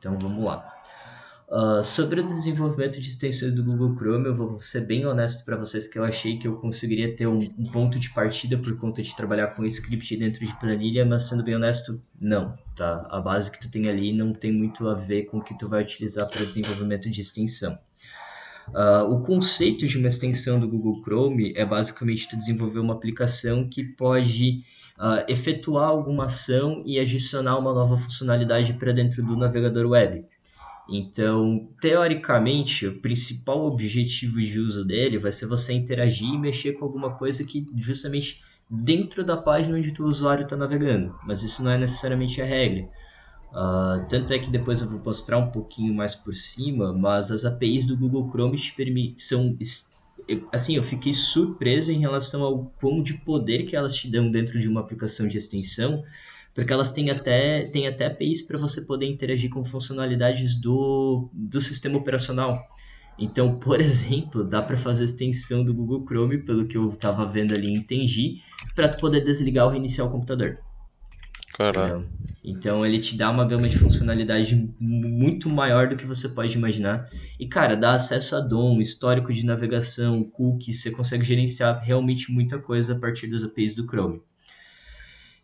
Então vamos lá. Sobre o desenvolvimento de extensões do Google Chrome, eu vou ser bem honesto para vocês que eu achei que eu conseguiria ter um ponto de partida por conta de trabalhar com script dentro de planilha, mas sendo bem honesto, não, tá? A base que tu tem ali não tem muito a ver com o que tu vai utilizar para desenvolvimento de extensão. O conceito de uma extensão do Google Chrome é basicamente tu desenvolver uma aplicação que pode efetuar alguma ação e adicionar uma nova funcionalidade para dentro do navegador web. Então, teoricamente, o principal objetivo de uso dele vai ser você interagir e mexer com alguma coisa que justamente dentro da página onde o usuário está navegando, mas isso não é necessariamente a regra. Tanto é que depois eu vou mostrar um pouquinho mais por cima, mas as APIs do Google Chrome te são assim, eu fiquei surpreso em relação ao quão de poder que elas te dão dentro de uma aplicação de extensão, porque elas têm até APIs para você poder interagir com funcionalidades do sistema operacional. Então, por exemplo, dá para fazer extensão do Google Chrome, pelo que eu estava vendo ali e entendi, para tu poder desligar ou reiniciar o computador. Caraca. Entendeu? Então ele te dá uma gama de funcionalidade muito maior do que você pode imaginar. E cara, dá acesso a DOM, histórico de navegação, cookies, você consegue gerenciar realmente muita coisa a partir das APIs do Chrome.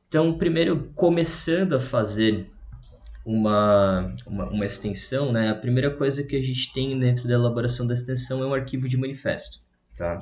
Então, primeiro, começando a fazer uma extensão, né? A primeira coisa que a gente tem dentro da elaboração da extensão é um arquivo de manifesto, tá?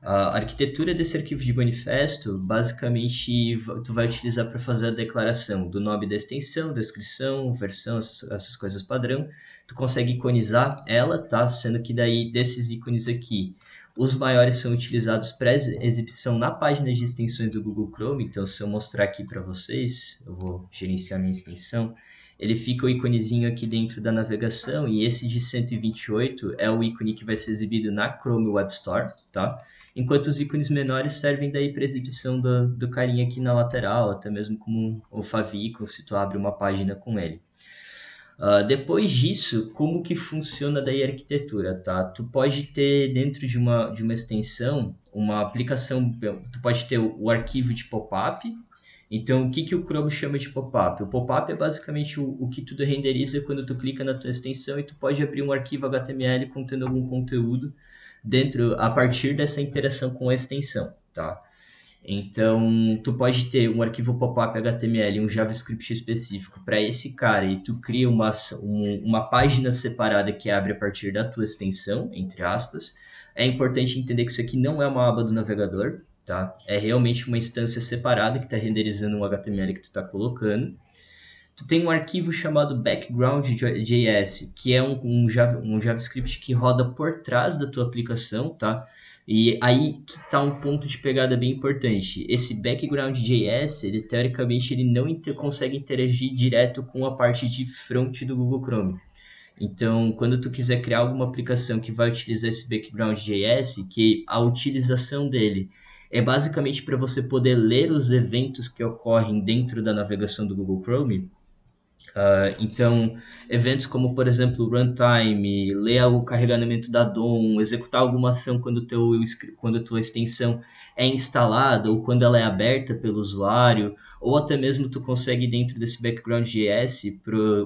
A arquitetura desse arquivo de manifesto, basicamente, tu vai utilizar para fazer a declaração do nome da extensão, descrição, versão, essas coisas padrão. Tu consegue iconizar ela, tá? Sendo que daí, desses ícones aqui, os maiores são utilizados para exibição na página de extensões do Google Chrome. Então, se eu mostrar aqui para vocês, eu vou gerenciar minha extensão. Ele fica o íconezinho aqui dentro da navegação e esse de 128 é o ícone que vai ser exibido na Chrome Web Store, tá? Enquanto os ícones menores servem daí para exibição do carinha aqui na lateral, até mesmo como o favicon, se tu abre uma página com ele. Depois disso, como que funciona daí a arquitetura, tá? Tu pode ter dentro de uma extensão, uma aplicação, tu pode ter o arquivo de pop-up. Então, o que, que o Chrome chama de pop-up? O pop-up é basicamente o que tu renderiza quando tu clica na tua extensão e tu pode abrir um arquivo HTML contendo algum conteúdo dentro a partir dessa interação com a extensão, tá? Então, tu pode ter um arquivo pop-up HTML, um JavaScript específico para esse cara e tu cria uma página separada que abre a partir da tua extensão, entre aspas. É importante entender que isso aqui não é uma aba do navegador, tá? É realmente uma instância separada que está renderizando um HTML que tu está colocando. Tu tem um arquivo chamado background.js, que é um JavaScript que roda por trás da tua aplicação, tá? E aí que tá um ponto de pegada bem importante. Esse background.js, ele teoricamente ele não consegue interagir direto com a parte de front do Google Chrome. Então, quando tu quiser criar alguma aplicação que vai utilizar esse background.js, que a utilização dele é basicamente para você poder ler os eventos que ocorrem dentro da navegação do Google Chrome, então, eventos como, por exemplo, runtime, ler o carregamento da DOM, executar alguma ação quando a tua extensão é instalada ou quando ela é aberta pelo usuário, ou até mesmo tu consegue dentro desse background JS,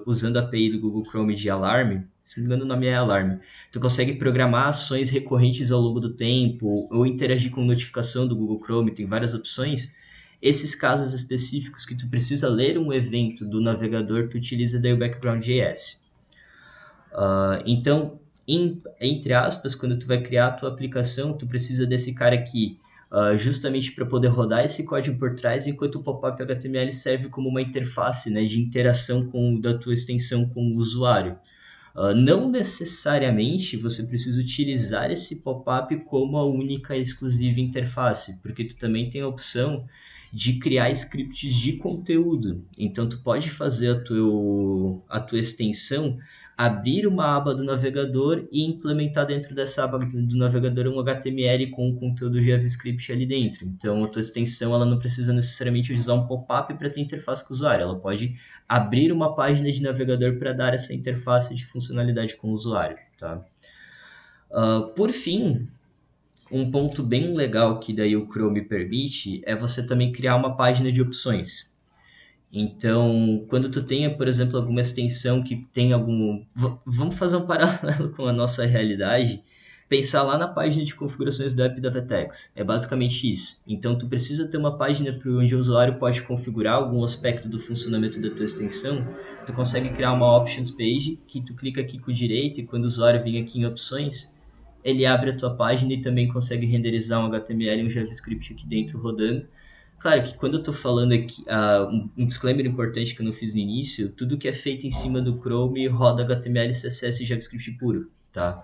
usando a API do Google Chrome de Alarm, se não me engano o nome é Alarm, tu consegue programar ações recorrentes ao longo do tempo, ou interagir com notificação do Google Chrome, tem várias opções. Esses casos específicos que tu precisa ler um evento do navegador, tu utiliza daí o background.js. Então, entre aspas, quando tu vai criar a tua aplicação, tu precisa desse cara aqui, justamente para poder rodar esse código por trás, enquanto o pop-up HTML serve como uma interface, né, de interação da tua extensão com o usuário. Não necessariamente você precisa utilizar esse pop-up como a única e exclusiva interface, porque tu também tem a opção de criar scripts de conteúdo. Então tu pode fazer a tua extensão abrir uma aba do navegador e implementar dentro dessa aba do navegador um HTML com o conteúdo JavaScript ali dentro. Então a tua extensão ela não precisa necessariamente usar um pop-up para ter interface com o usuário, ela pode abrir uma página de navegador para dar essa interface de funcionalidade com o usuário, tá? Por fim, um ponto bem legal que daí o Chrome permite é você também criar uma página de opções. Então, quando tu tenha, por exemplo, alguma extensão que tem algum... Vamos fazer um paralelo com a nossa realidade. Pensar lá na página de configurações do app da Vtex. É basicamente isso. Então, tu precisa ter uma página onde o usuário pode configurar algum aspecto do funcionamento da tua extensão. Tu consegue criar uma options page, que tu clica aqui com o direito e quando o usuário vem aqui em opções, ele abre a tua página e também consegue renderizar um HTML e um JavaScript aqui dentro rodando. Claro que quando eu tô falando aqui, um disclaimer importante que eu não fiz no início, tudo que é feito em cima do Chrome roda HTML, CSS e JavaScript puro, tá?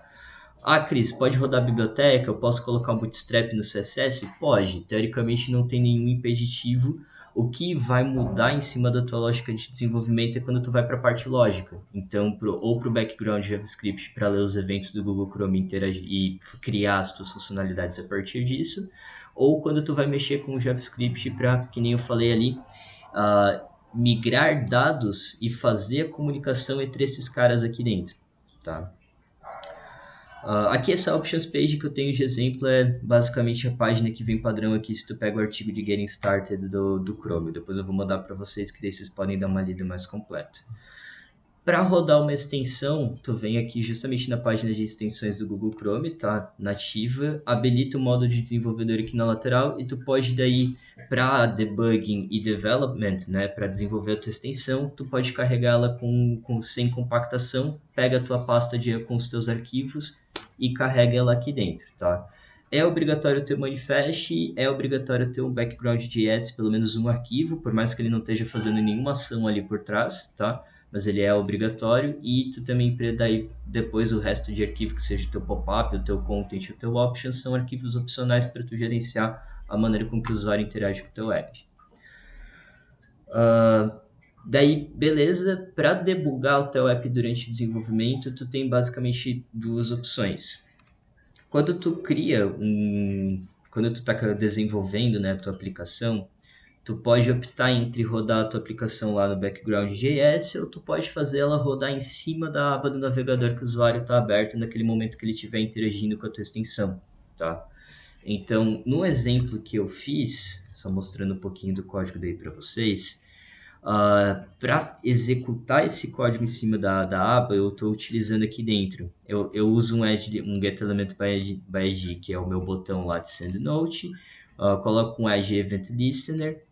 Ah, Cris, pode rodar a biblioteca? Eu posso colocar um bootstrap no CSS? Pode. Teoricamente não tem nenhum impeditivo. O que vai mudar em cima da tua lógica de desenvolvimento é quando tu vai para a parte lógica. Então, ou para o background JavaScript para ler os eventos do Google Chrome interagir, e criar as tuas funcionalidades a partir disso, ou quando tu vai mexer com o JavaScript para, que nem eu falei ali, migrar dados e fazer a comunicação entre esses caras aqui dentro, tá? Aqui essa Options Page que eu tenho de exemplo é basicamente a página que vem padrão aqui se tu pega o artigo de Getting Started do Chrome. Depois eu vou mandar para vocês que daí vocês podem dar uma lida mais completa. Para rodar uma extensão, tu vem aqui justamente na página de extensões do Google Chrome, tá? Nativa, habilita o modo de desenvolvedor aqui na lateral e tu pode daí, para debugging e development, né, para desenvolver a tua extensão, tu pode carregar ela sem compactação, pega a tua pasta com os teus arquivos e carrega ela aqui dentro, tá? É obrigatório ter um manifest, é obrigatório ter um background.js, pelo menos um arquivo, por mais que ele não esteja fazendo nenhuma ação ali por trás, tá? Mas ele é obrigatório e tu também daí depois o resto de arquivo que seja o teu pop-up, o teu content, o teu options são arquivos opcionais para tu gerenciar a maneira com que o usuário interage com o teu app. Daí, beleza, para debugar o teu app durante o desenvolvimento, tu tem basicamente duas opções. Quando tu quando tu está desenvolvendo, né, a tua aplicação, tu pode optar entre rodar a tua aplicação lá no background.js ou tu pode fazer ela rodar em cima da aba do navegador que o usuário está aberto naquele momento que ele estiver interagindo com a tua extensão, tá? Então, no exemplo que eu fiz, só mostrando um pouquinho do código daí para vocês, para executar esse código em cima da aba, eu estou utilizando aqui dentro. Eu uso um getElementById, que é o meu botão lá de SendNote, coloco um Edge Event Listener,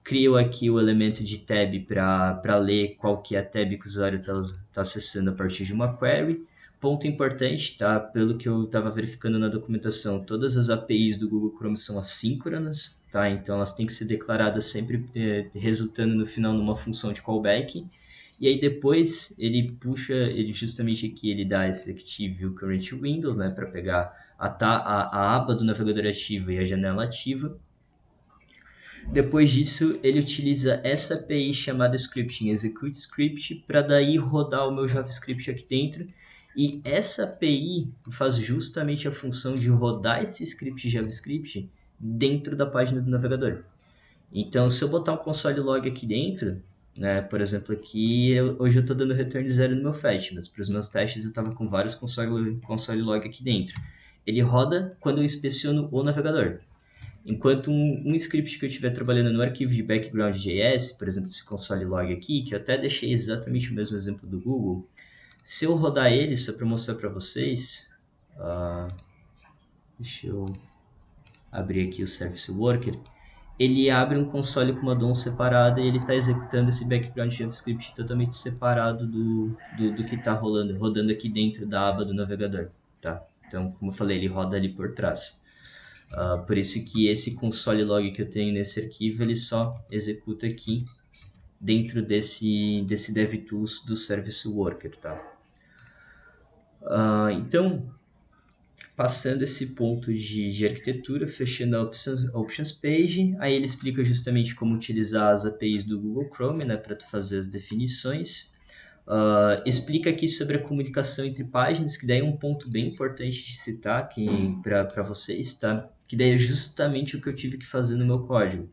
crio aqui o elemento de tab para ler qual que é a tab que o usuário está acessando a partir de uma query. Ponto importante, tá? Pelo que eu estava verificando na documentação, todas as APIs do Google Chrome são assíncronas, tá? Então elas têm que ser declaradas sempre resultando no final numa função de callback. E aí depois ele puxa, ele justamente aqui ele dá esse Active Current Window, né? Para pegar a aba do navegador ativa e a janela ativa. Depois disso, ele utiliza essa API chamada scripting execute script para daí rodar o meu JavaScript aqui dentro. E essa API faz justamente a função de rodar esse script JavaScript dentro da página do navegador. Então, se eu botar um console log aqui dentro, né, por exemplo, aqui hoje eu estou dando return 0 no meu fetch, mas para os meus testes eu estava com vários console log aqui dentro. Ele roda quando eu inspeciono o navegador. Enquanto um script que eu estiver trabalhando no arquivo de background.js, por exemplo, esse console log aqui, que eu até deixei exatamente o mesmo exemplo do Google, se eu rodar ele, só para mostrar para vocês, deixa eu abrir aqui o Service Worker, ele abre um console com uma DOM separada e ele está executando esse background JavaScript totalmente separado do que está rodando aqui dentro da aba do navegador, tá? Então, como eu falei, ele roda ali por trás. Por isso que esse console log que eu tenho nesse arquivo, ele só executa aqui dentro desse DevTools do Service Worker, tá? Então, passando esse ponto de arquitetura, fechando a Options Page, aí ele explica justamente como utilizar as APIs do Google Chrome, né, para tu fazer as definições. Explica aqui sobre a comunicação entre páginas, que daí é um ponto bem importante de citar para vocês, tá? Que daí é justamente o que eu tive que fazer no meu código.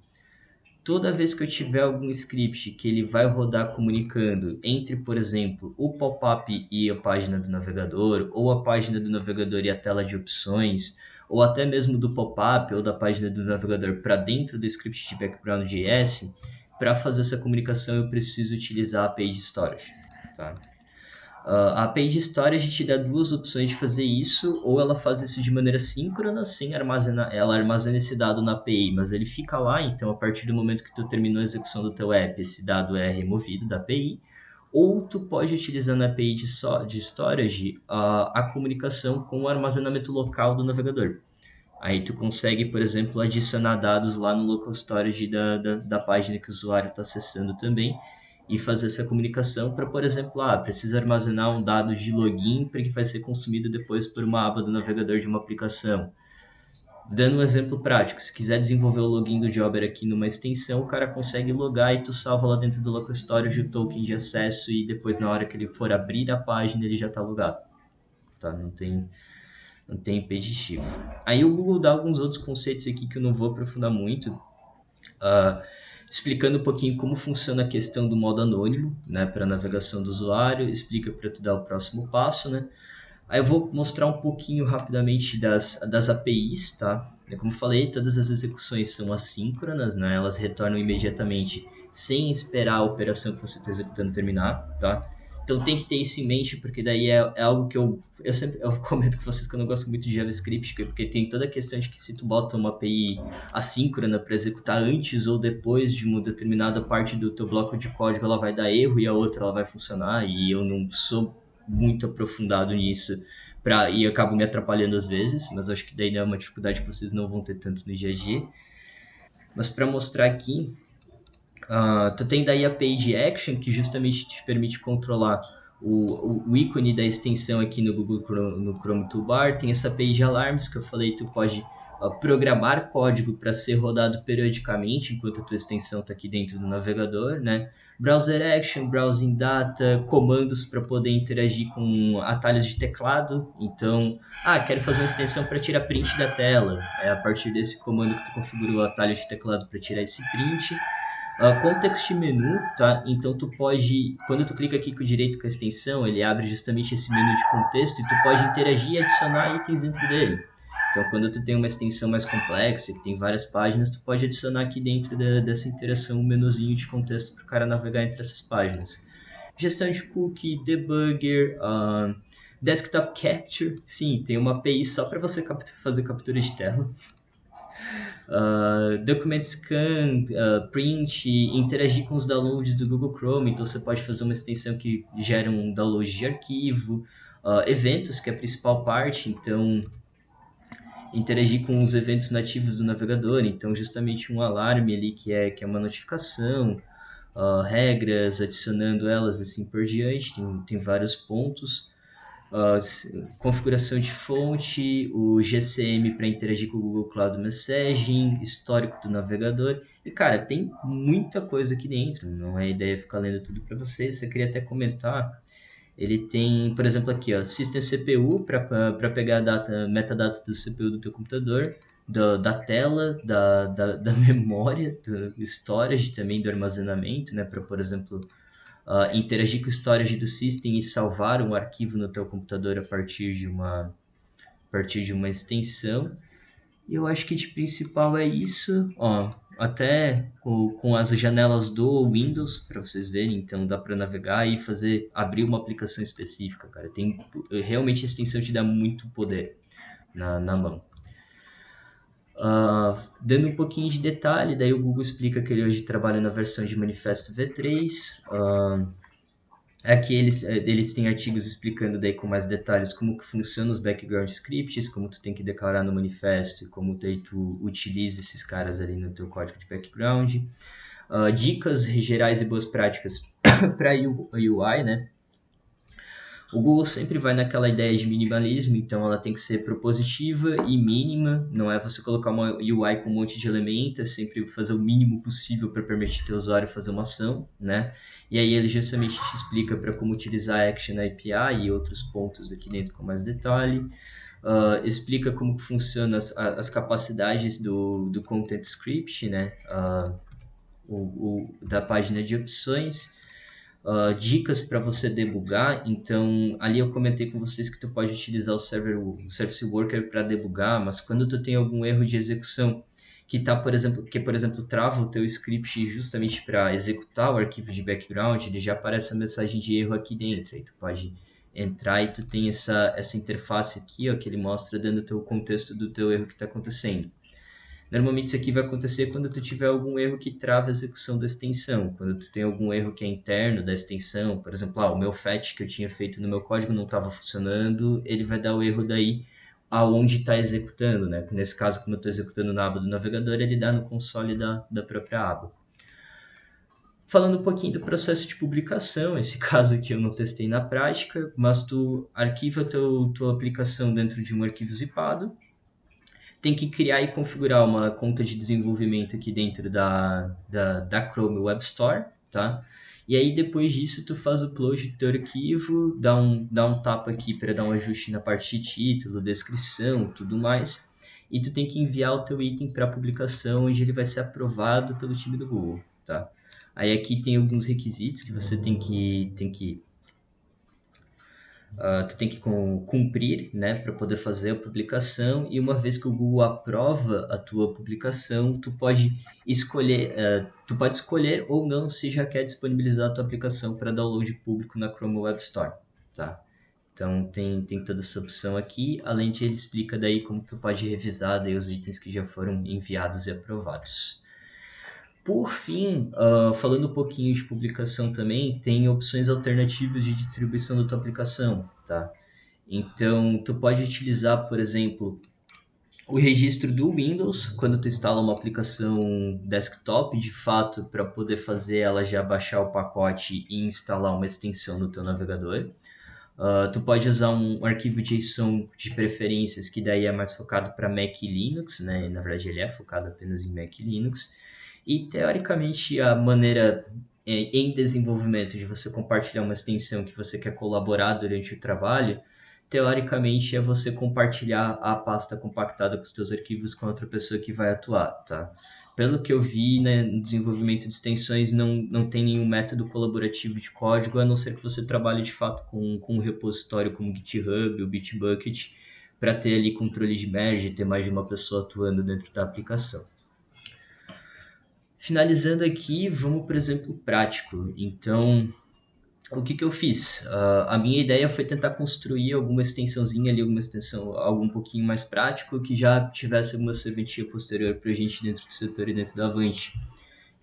Toda vez que eu tiver algum script que ele vai rodar comunicando entre, por exemplo, o pop-up e a página do navegador, ou a página do navegador e a tela de opções, ou até mesmo do pop-up ou da página do navegador para dentro do script de background.js, para fazer essa comunicação eu preciso utilizar a API de Storage, tá? A API de Storage te dá duas opções de fazer isso, ou ela faz isso de maneira síncrona, sem armazenar, ela armazena esse dado na API, mas ele fica lá, então a partir do momento que tu terminou a execução do teu app, esse dado é removido da API, ou tu pode utilizar na API de Storage a comunicação com o armazenamento local do navegador. Aí tu consegue, por exemplo, adicionar dados lá no local storage da página que o usuário está acessando também e fazer essa comunicação para, por exemplo, precisa armazenar um dado de login para que vai ser consumido depois por uma aba do navegador de uma aplicação. Dando um exemplo prático, se quiser desenvolver o login do Jobber aqui numa extensão, o cara consegue logar e tu salva lá dentro do local storage o token de acesso e depois na hora que ele for abrir a página ele já está logado. Tá? Não tem impeditivo. Aí o Google dá alguns outros conceitos aqui que eu não vou aprofundar muito, explicando um pouquinho como funciona a questão do modo anônimo, né, para navegação do usuário, explica para tu dar o próximo passo, né. Aí eu vou mostrar um pouquinho rapidamente das APIs, tá? Como eu falei, todas as execuções são assíncronas, né? Elas retornam imediatamente sem esperar a operação que você está executando terminar, tá? Então tem que ter isso em mente, porque daí é algo que eu comento com vocês que eu não gosto muito de JavaScript, porque tem toda a questão de que se tu bota uma API assíncrona para executar antes ou depois de uma determinada parte do teu bloco de código, ela vai dar erro e a outra ela vai funcionar, e eu não sou muito aprofundado nisso e acabo me atrapalhando às vezes, mas acho que daí é uma dificuldade que vocês não vão ter tanto no dia a dia. Mas para mostrar aqui, tu tem daí a API de Action, que justamente te permite controlar o ícone da extensão aqui no Google Chrome, no Chrome Toolbar. Tem essa API de alarmes que eu falei, tu pode programar código para ser rodado periodicamente enquanto a tua extensão está aqui dentro do navegador, né? Browser Action, Browsing Data, comandos para poder interagir com atalhos de teclado. Então, quero fazer uma extensão para tirar print da tela. É a partir desse comando que tu configura o atalho de teclado para tirar esse print. Context menu, tá? Então tu pode, quando tu clica aqui com o direito com a extensão, ele abre justamente esse menu de contexto e tu pode interagir e adicionar itens dentro dele. Então quando tu tem uma extensão mais complexa, que tem várias páginas, tu pode adicionar aqui dentro dessa interação um menuzinho de contexto para o cara navegar entre essas páginas. Gestão de cookie, debugger, desktop capture, sim, tem uma API só para você fazer captura de tela. Document scan, print, interagir com os downloads do Google Chrome, então você pode fazer uma extensão que gera um download de arquivo, eventos, que é a principal parte, então interagir com os eventos nativos do navegador, então justamente um alarme ali que é uma notificação, regras, adicionando elas assim por diante, tem vários pontos. Configuração de fonte, o GCM para interagir com o Google Cloud Messaging, histórico do navegador. E, cara, tem muita coisa aqui dentro. Não é ideia ficar lendo tudo para vocês. Eu queria até comentar. Ele tem, por exemplo, aqui, System CPU para pegar a metadata do CPU do teu computador, da tela, da memória, do storage também, do armazenamento, né? Para, por exemplo, interagir com o storage do system e salvar um arquivo no teu computador a partir de uma extensão. E eu acho que de principal é isso. Até com as janelas do Windows, para vocês verem, então dá para navegar e abrir uma aplicação específica, cara. Realmente a extensão te dá muito poder na mão. Dando um pouquinho de detalhe, daí o Google explica que ele hoje trabalha na versão de Manifesto V3. Aqui eles têm artigos explicando daí com mais detalhes como que funcionam os background scripts, como tu tem que declarar no manifesto e como daí tu utiliza esses caras ali no teu código de background. Dicas gerais e boas práticas para UI, né? O Google sempre vai naquela ideia de minimalismo, então ela tem que ser propositiva e mínima, não é você colocar uma UI com um monte de elementos, é sempre fazer o mínimo possível para permitir teu usuário fazer uma ação, né? E aí ele justamente te explica para como utilizar a Action API e outros pontos aqui dentro com mais detalhe. Explica como funciona as capacidades do Content Script, né? Da página de opções. Dicas para você debugar, então ali eu comentei com vocês que tu pode utilizar o Service Worker para debugar, mas quando tu tem algum erro de execução que tá, por exemplo, trava o teu script justamente para executar o arquivo de background, ele já aparece a mensagem de erro aqui dentro. Aí tu pode entrar e tu tem essa interface aqui, ó, que ele mostra dando o teu contexto do teu erro que está acontecendo. Normalmente isso aqui vai acontecer quando tu tiver algum erro que trava a execução da extensão, quando tu tem algum erro que é interno da extensão, por exemplo, o meu fetch que eu tinha feito no meu código não estava funcionando, ele vai dar o erro daí aonde está executando, né? Nesse caso, como eu estou executando na aba do navegador, ele dá no console da própria aba. Falando um pouquinho do processo de publicação, esse caso aqui eu não testei na prática, mas tu arquiva tua aplicação dentro de um arquivo zipado, tem que criar e configurar uma conta de desenvolvimento aqui dentro da Chrome Web Store, tá? E aí depois disso tu faz o upload do teu arquivo, dá um tapa aqui para dar um ajuste na parte de título, descrição, tudo mais. E tu tem que enviar o teu item para publicação, onde ele vai ser aprovado pelo time do Google, tá? Aí aqui tem alguns requisitos que você tem que tu tem que cumprir, né, para poder fazer a publicação, e uma vez que o Google aprova a tua publicação, tu pode escolher ou não se já quer disponibilizar a tua aplicação para download público na Chrome Web Store, tá? Então tem toda essa opção aqui, além de ele explica daí como tu pode revisar daí os itens que já foram enviados e aprovados. Por fim, falando um pouquinho de publicação também, tem opções alternativas de distribuição da tua aplicação, tá? Então, tu pode utilizar, por exemplo, o registro do Windows, quando tu instala uma aplicação desktop, de fato, para poder fazer ela já baixar o pacote e instalar uma extensão no teu navegador. Tu pode usar um arquivo JSON de preferências, que daí é mais focado para Mac e Linux, né? Na verdade, ele é focado apenas em Mac e Linux. E, teoricamente, a maneira em desenvolvimento de você compartilhar uma extensão que você quer colaborar durante o trabalho, teoricamente, é você compartilhar a pasta compactada com os teus arquivos com outra pessoa que vai atuar, tá? Pelo que eu vi, né, no desenvolvimento de extensões, não tem nenhum método colaborativo de código, a não ser que você trabalhe de fato com um repositório como o GitHub, o Bitbucket, para ter ali controle de merge, ter mais de uma pessoa atuando dentro da aplicação. Finalizando aqui, vamos para o exemplo prático. Então, o que eu fiz? A minha ideia foi tentar construir alguma extensãozinha ali, alguma extensão, algo um pouquinho mais prático, que já tivesse alguma serventia posterior para a gente dentro do setor e dentro da Avante.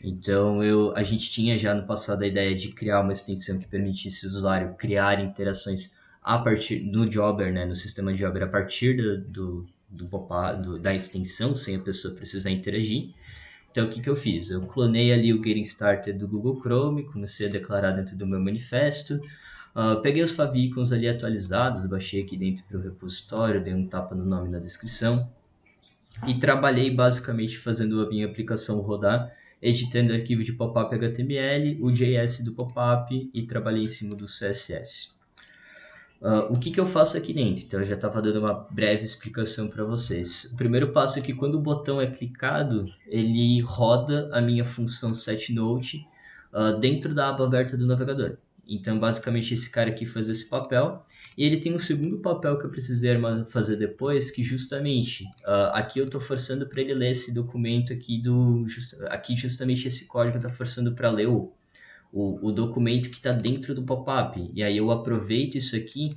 Então, a gente tinha já no passado a ideia de criar uma extensão que permitisse o usuário criar interações a partir do Jobber, né, no sistema Jobber, a partir da extensão, sem a pessoa precisar interagir. Então, o que eu fiz? Eu clonei ali o Getting Started do Google Chrome, comecei a declarar dentro do meu manifesto, peguei os favicons ali atualizados, baixei aqui dentro para o repositório, dei um tapa no nome na descrição e trabalhei basicamente fazendo a minha aplicação rodar, editando o arquivo de pop-up HTML, o JS do pop-up e trabalhei em cima do CSS. O que eu faço aqui dentro? Então, eu já estava dando uma breve explicação para vocês. O primeiro passo é que quando o botão é clicado, ele roda a minha função setNote dentro da aba aberta do navegador. Então, basicamente, esse cara aqui faz esse papel. E ele tem um segundo papel que eu precisei fazer depois, que justamente, aqui eu estou forçando para ele ler esse documento aqui, aqui justamente esse código está forçando para ler o documento que está dentro do pop-up. E aí eu aproveito isso aqui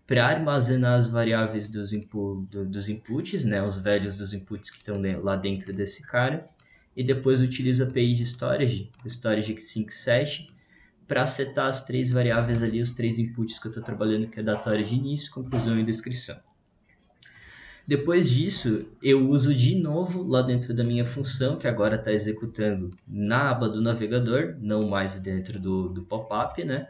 para armazenar as variáveis dos inputs, né, os velhos dos inputs que estão lá dentro desse cara, e depois utilizo a API de storage 5.7, para setar as três variáveis ali, os três inputs que eu estou trabalhando, que é data, hora de início, conclusão e descrição. Depois disso, eu uso de novo lá dentro da minha função, que agora está executando na aba do navegador, não mais dentro do pop-up, né?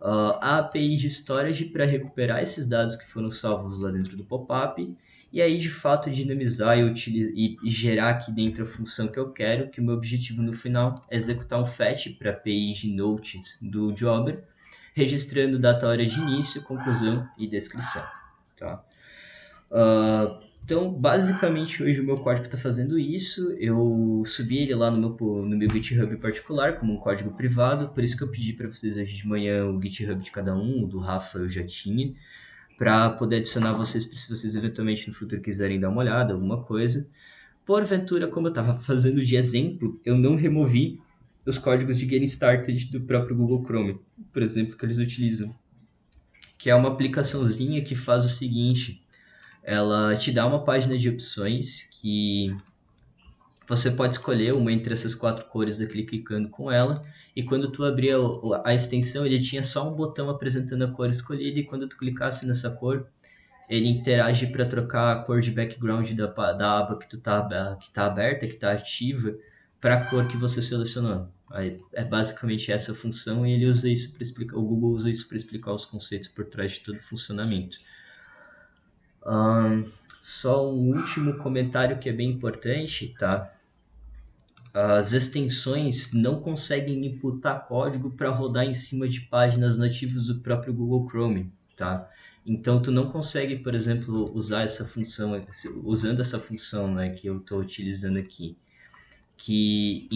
A API de storage para recuperar esses dados que foram salvos lá dentro do pop-up, e aí de fato dinamizar e gerar aqui dentro a função que eu quero, que o meu objetivo no final é executar um fetch para a API de notes do Jobber, registrando data, hora de início, conclusão e descrição. Tá? Então, basicamente, hoje o meu código está fazendo isso. Eu subi ele lá no meu GitHub particular, como um código privado. Por isso que eu pedi para vocês hoje de manhã o GitHub de cada um. O do Rafa eu já tinha, para poder adicionar vocês, se vocês eventualmente no futuro quiserem dar uma olhada, alguma coisa. Porventura, como eu estava fazendo de exemplo, eu não removi os códigos de Getting Started do próprio Google Chrome, por exemplo, que eles utilizam, que é uma aplicaçãozinha que faz o seguinte: ela te dá uma página de opções que você pode escolher uma entre essas 4 cores aqui clicando com ela, e quando tu abrir a extensão, ele tinha só um botão apresentando a cor escolhida, e quando tu clicasse nessa cor, ele interage para trocar a cor de background da aba que tá aberta, que está ativa, para a cor que você selecionou. Aí, é basicamente essa função, e ele usa isso para explicar, o Google usa isso para explicar os conceitos por trás de todo o funcionamento. Só um último comentário que é bem importante, tá? As extensões não conseguem imputar código para rodar em cima de páginas nativas do próprio Google Chrome, tá? Então tu não consegue, por exemplo, usar essa função, usando essa função, né, que eu estou utilizando aqui, que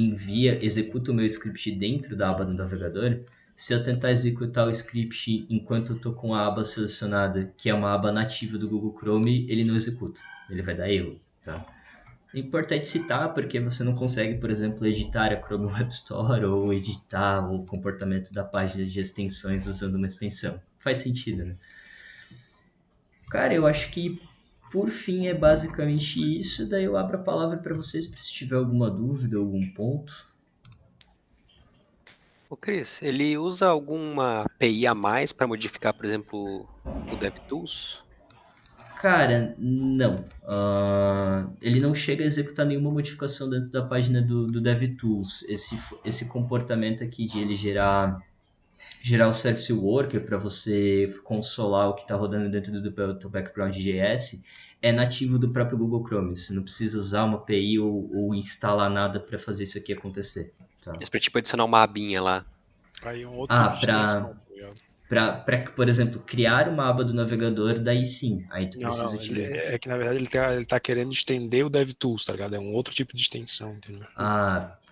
executa o meu script dentro da aba do navegador. Se eu tentar executar o script enquanto eu estou com a aba selecionada, que é uma aba nativa do Google Chrome, ele não executa, ele vai dar erro, tá? É importante citar porque você não consegue, por exemplo, editar a Chrome Web Store ou editar o comportamento da página de extensões usando uma extensão. Faz sentido, né? Cara, eu acho que por fim é basicamente isso. Daí eu abro a palavra para vocês se tiver alguma dúvida, algum ponto. Ô, Cris, ele usa alguma API a mais para modificar, por exemplo, o DevTools? Cara, não. Ele não chega a executar nenhuma modificação dentro da página do DevTools. Esse comportamento aqui de ele gerar o Service Worker para você consolar o que está rodando dentro do background JS é nativo do próprio Google Chrome. Você não precisa usar uma API ou instalar nada para fazer isso aqui acontecer. Tá? Isso pra tipo adicionar uma abinha lá. Aí é um outro tipo de extensão, tá ligado? Para, por exemplo, criar uma aba do navegador, daí sim, aí tu precisa utilizar. É que na verdade ele tá querendo estender o DevTools, tá ligado? É um outro tipo de extensão, entendeu?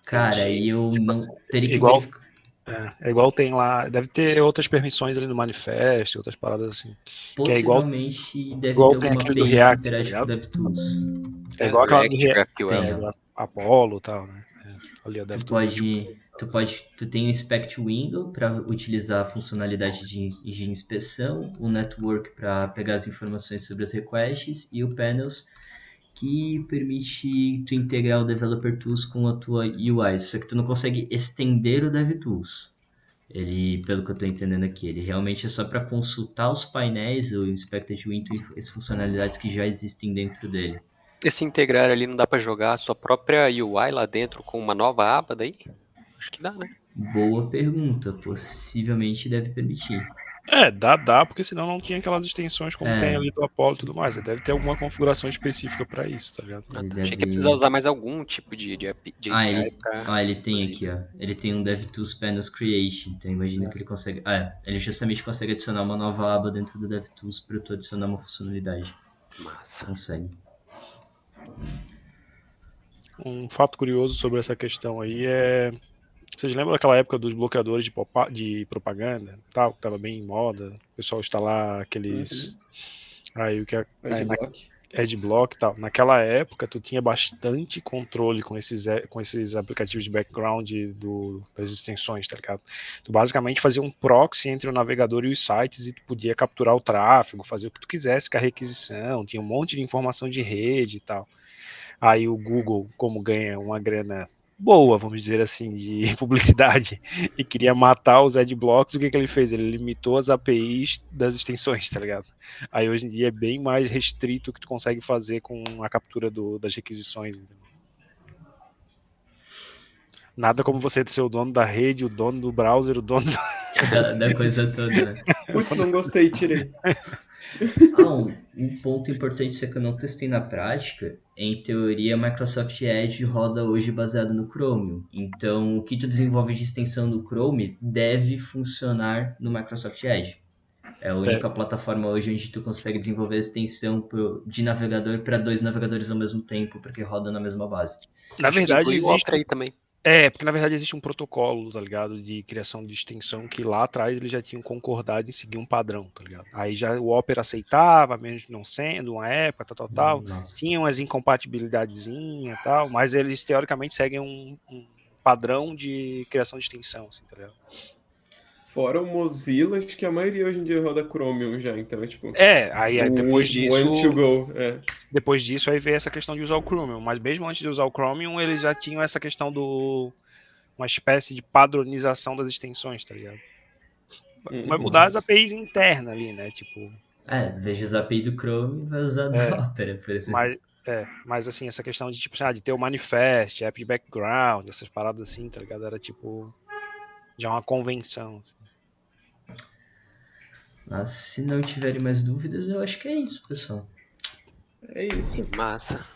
Cara, aí eu Tipo não assim, teria que igual, verificar. é igual tem lá, deve ter outras permissões ali no manifesto, outras paradas assim. Que é Possivelmente deve ter igual tem alguma aquele do API que React, tá interage com o ligado? DevTools. É igual aquela do React, React, GraphQL. Tem. Apollo e tal, né? Ali a Tu DevTools é tipo. pode, tu tem o Inspect Window para utilizar a funcionalidade de inspeção, o Network para pegar as informações sobre as requests e o Panels que permite tu integrar o Developer Tools com a tua UI, só que tu não consegue estender o DevTools. Ele, pelo que eu estou entendendo aqui, ele realmente é só para consultar os painéis, o Inspected Window e as funcionalidades que já existem dentro dele. Esse integrar ali não dá para jogar a sua própria UI lá dentro com uma nova aba daí? Acho que dá, né? Boa pergunta, possivelmente deve permitir. Dá, porque senão não tinha aquelas extensões como tem ali do Apollo e tudo mais. Deve ter alguma configuração específica para isso, tá ligado? Ah, tá. Ele Achei que ia deve. precisar usar mais algum tipo de API pra Ele tem fazer aqui, isso. ó. Ele tem um DevTools Panels Creation. Então imagina que ele consegue. Ele justamente consegue adicionar uma nova aba dentro do DevTools para tu adicionar uma funcionalidade. Massa. Consegue. Um fato curioso sobre essa questão aí é. Vocês lembram daquela época dos bloqueadores de propaganda, tal, que tava bem em moda? O pessoal instalar aqueles. Aí o que é. Adblock. Adblock e tal. Naquela época, tu tinha bastante controle com esses aplicativos de background das extensões, tá ligado? Tu basicamente fazia um proxy entre o navegador e os sites e tu podia capturar o tráfego, fazer o que tu quisesse com a requisição, tinha um monte de informação de rede e tal. Aí o Google, como ganha uma grana boa, vamos dizer assim, de publicidade, e queria matar os adblocks, o que ele fez? Ele limitou as APIs das extensões, tá ligado? Aí hoje em dia é bem mais restrito o que tu consegue fazer com a captura das requisições, entendeu? Nada como você ser o dono da rede, o dono do browser, o dono Da coisa toda, né? Putz, não gostei, tirei. Um ponto importante isso é que eu não testei na prática. Em teoria, a Microsoft Edge roda hoje baseado no Chromium. Então, o que tu desenvolve de extensão no Chrome deve funcionar no Microsoft Edge. É a única plataforma hoje onde tu consegue desenvolver extensão de navegador para 2 navegadores ao mesmo tempo, porque roda na mesma base. Na Acho que verdade, inclui o Opera aí também. Porque na verdade existe um protocolo, tá ligado? De criação de extensão que lá atrás eles já tinham concordado em seguir um padrão, tá ligado? Aí já o Opera aceitava, mesmo não sendo, uma época, tal. Nossa. Tinha umas incompatibilidadezinhas e tal, mas eles teoricamente seguem um padrão de criação de extensão, assim, tá ligado? Fora o Mozilla, acho que a maioria hoje em dia roda Chromium já, então, tipo, Aí depois when to disso, go. aí veio essa questão de usar o Chromium, mas mesmo antes de usar o Chromium, eles já tinham essa questão uma espécie de padronização das extensões, tá ligado? Vai mudar as Nossa. APIs internas ali, né? Tipo, Veja os API do Chrome e vai usar do É. Opera, por exemplo. mas assim, essa questão de tipo, de ter o manifest, app de background, essas paradas assim, tá ligado? Era tipo já uma convenção. Assim. Mas se não tiverem mais dúvidas, eu acho que é isso, pessoal. É isso. Massa.